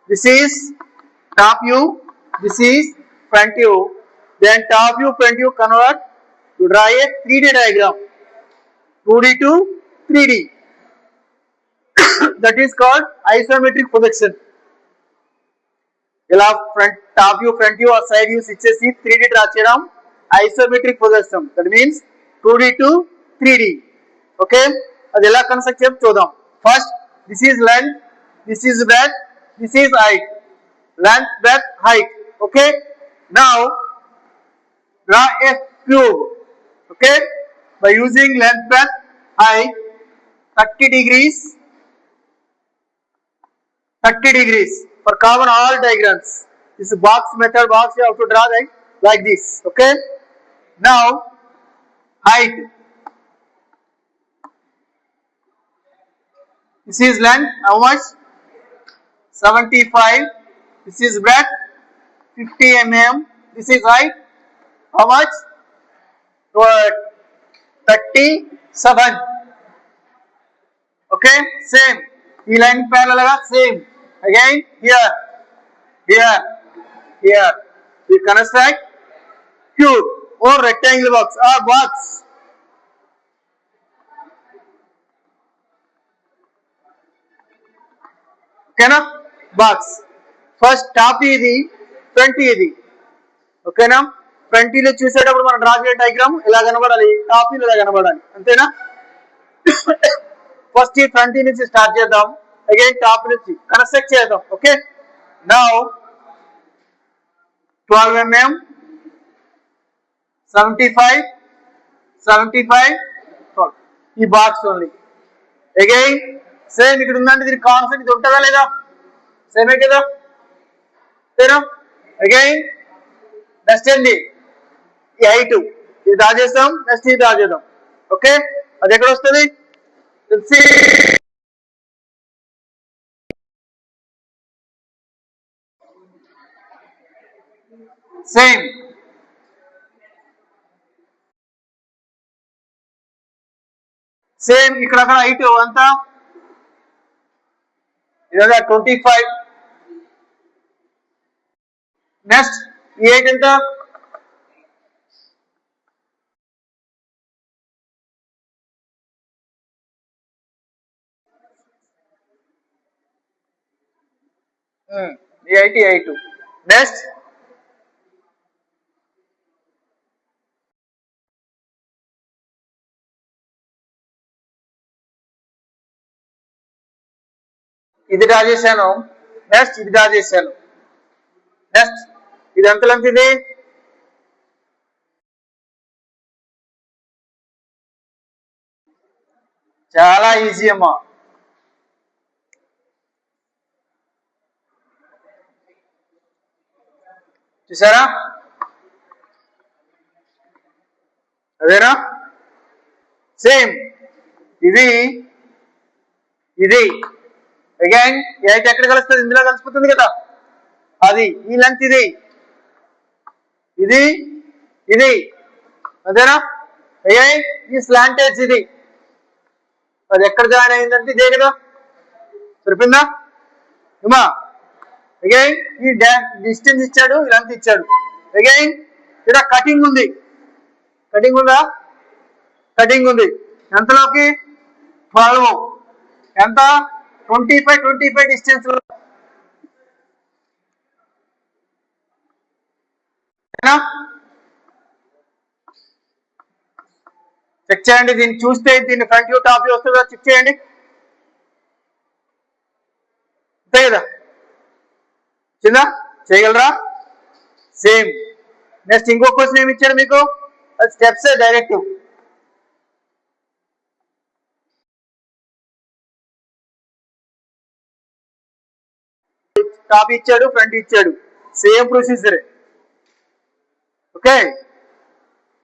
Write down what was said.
This is top view, this is front view. Then top view, front view convert to draw a 3D diagram, 2D to 3D. That is called isometric projection. ఇలా front top view front view or side views ఇచ్చేసి 3D draw చేయడం isometric projection. That means 2D to 3D. Okay, అది ఎలా construct చేసి చూద్దాం. First this is length, this is breadth, this is height. Length, breadth, height. Okay, now draw a cube. Okay, by using length, breadth, height, 30 degrees for common all diagrams. This is box method. Box you have to draw like this. Okay, now height, this is length, how much? 75. This is breadth, 50 mm. This is height, how much? 37. Okay, same. ఈ line parallel గా same. Again here, we construct cube or rectangle box or box. Okay na? Box. First top ఇది, front ఇది. Okay na? Front లో చూసేటప్పుడు మనం draw చేసే diagram ఇలా కనబడాలి, టాప్ ఇలా కనబడాలి, అంతేనా? ఫస్ట్ ఈ ఫ్రంట్ నుంచి స్టార్ట్ చేద్దాం, అగైన్ టాప్ నుంచి కన్స్ట్రక్ట్ చేద్దాం. Okay, now 12 mm, 75, 12. ఈ బాక్స్ ఓన్లీ. అగైన్ సేమ్ ఇక్కడ ఉందంటే దీనికి కాన్సెప్ట్ ఇది ఉంటుందా లేదా? సేమే కదా, అంతేనా? అగైన్ నెక్స్ట్ ఏంటి? ఈ హైట్ ఇది డ్రా చేస్తాం, నెక్స్ట్ ఇది డ్రా చేద్దాం. ఓకే, అది ఎక్కడ వస్తుంది? సేమ్ ఇక్కడ హైట్ అంత ఇదా 25. నెక్స్ట్ ఈ హైట్ ఎంత? ఈ హైట్ 8. నెక్స్ట్ ఇది డ్రా చేశాను, నెక్స్ట్ ఇది డ్రా చేశాను. నెక్స్ట్ ఇది ఎంత లెంత్? ఇది చాలా ఈజీ అమ్మా. చూసారా? అదేనా? సేమ్ ఇది అగైన్ అయితే ఎక్కడ కలుస్తుంది? ఇందులో కలిసిపోతుంది కదా, అది ఈ లెంత్ ఇది అదేనా? అగైన్ ఈ స్లాంటేజ్ ఇది, అది ఎక్కడ జాయిన్ అయిందంటే ఇదే కదా, సరిపోయిందా ఏమా? అగైన్ ఈ డిస్టెన్స్ ఇచ్చాడు, ఈ లెంత్ ఇచ్చాడు. అగైన్ ఇక్కడ కటింగ్ ఉంది, కటింగ్ ఉందా? కటింగ్ ఉంది. ఎంతలోకి? 12. ఎంత? 25 డిస్టెన్స్ లో. చెక్ చేయండి, దీన్ని చూస్తే దీన్ని ఫ్రంట్ వ్యూ టాప్ వ్యూ వస్తుందా చెక్ చేయండి. అంతే కదా, చిన్న చేయగలరా? సేమ్. నెక్స్ట్ ఇంకో క్వశ్చన్ ఏమి ఇచ్చాడు మీకు? అది స్టెప్స్ డైరెక్ట్. టాప్ ఇచ్చాడు, ఫ్రంట్ ఇచ్చాడు, సేమ్ ప్రొసీజర్. ఓకే,